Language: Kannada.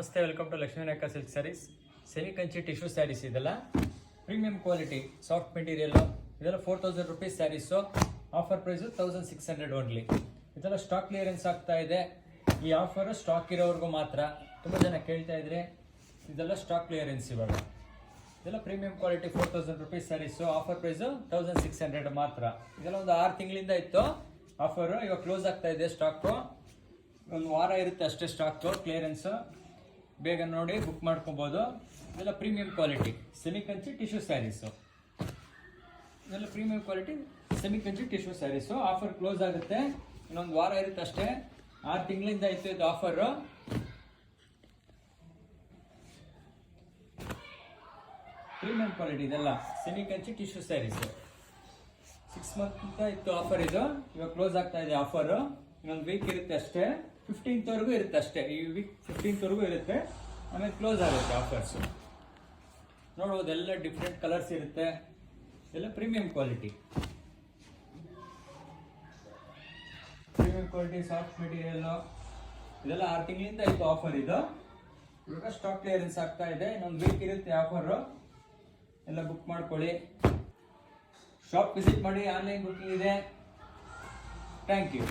ನಮಸ್ತೆ, welcome to Lakshmi Nayaka silk sarees. Semi Kanchi tissue sarees ಇದೆಲ್ಲ ಪ್ರೀಮಿಯಂ ಕ್ವಾಲಿಟಿ ಸಾಫ್ಟ್ ಮೆಟೀರಿಯಲ್. ಇದೆಲ್ಲ 4000 rupees sarees. Offer price 1600 only. ಇದೆಲ್ಲ ಸ್ಟಾಕ್ ಕ್ಲಿಯರೆನ್ಸ್ ಆಗ್ತಾ ಇದೆ. ಈ ಆಫರ್ ಸ್ಟಾಕ್ ಇರೋವರೆಗೂ ಮಾತ್ರ. ತುಂಬ ಜನ ಕೇಳ್ತಾ ಇದ್ರೆ ಇದೆಲ್ಲ ಸ್ಟಾಕ್ ಕ್ಲಿಯರೆನ್ಸ್ ಇವಾಗ. ಇದೆಲ್ಲ premium quality 4000 rupees sarees. Offer price 1600 ಮಾತ್ರ. ಇದೆಲ್ಲ ಒಂದು 6 ತಿಂಗಳಿಂದ ಇತ್ತು ಆಫರು. ಇವಾಗ ಕ್ಲೋಸ್ ಆಗ್ತಾ ಇದೆ ಸ್ಟಾಕು. ಒಂದು ವಾರ ಇರುತ್ತೆ ಅಷ್ಟೇ ಸ್ಟಾಕು ಕ್ಲಿಯರೆನ್ಸ್. ಬೇಗ ನೋಡಿ ಬುಕ್ ಮಾಡ್ಕೊಬೋದು. ಇದೆಲ್ಲ premium quality semi Kanchi tissue sarees. ಇದೆಲ್ಲ premium quality semi Kanchi tissue sarees. Offer close ಆಗುತ್ತೆ, ಇನ್ನೊಂದು ವಾರ ಇರುತ್ತೆ ಅಷ್ಟೇ. 6 ತಿಂಗಳಿಂದ ಇತ್ತು ಇದು ಆಫರು. ಪ್ರೀಮಿಯಂ ಕ್ವಾಲಿಟಿ ಇದೆಲ್ಲ semi Kanchi tissue sarees. 6 month ಅಂತ ಇತ್ತು ಆಫರ್. ಇದು ಇವಾಗ ಕ್ಲೋಸ್ ಆಗ್ತಾ ಇದೆ ಆಫರು. ಇನ್ನೊಂದು ವೀಕ್ ಇರುತ್ತೆ ಅಷ್ಟೇ. 15th ವರೆಗೂ ಇರುತ್ತೆ ಅಷ್ಟೇ. ಈ ವೀಕ್ 15th ವರೆಗೂ ಇರುತ್ತೆ, ಆಮೇಲೆ ಕ್ಲೋಸ್ ಆಗುತ್ತೆ ಆಫರ್ಸು. ನೋಡ್ಬೋದು, ಎಲ್ಲ ಡಿಫ್ರೆಂಟ್ ಕಲರ್ಸ್ ಇರುತ್ತೆ. ಎಲ್ಲ ಪ್ರೀಮಿಯಂ ಕ್ವಾಲಿಟಿ ಸಾಫ್ಟ್ ಮೆಟೀರಿಯಲ್ಲು. ಇದೆಲ್ಲ 6 ತಿಂಗಳಿಂದ ಇತ್ತು ಆಫರ್. ಇದು ಇವಾಗ ಸ್ಟಾಕ್ ಕ್ಲಿಯರೆನ್ಸ್ ಆಗ್ತಾ ಇದೆ. ಇನ್ನೊಂದು ವೀಕ್ ಇರುತ್ತೆ ಆಫರು. ಎಲ್ಲ ಬುಕ್ ಮಾಡ್ಕೊಳ್ಳಿ. ಶಾಪ್ ವಿಸಿಟ್ ಮಾಡಿ, ಆನ್ಲೈನ್ ಬುಕ್ಕಿಂಗ್ ಇದೆ. Thank you.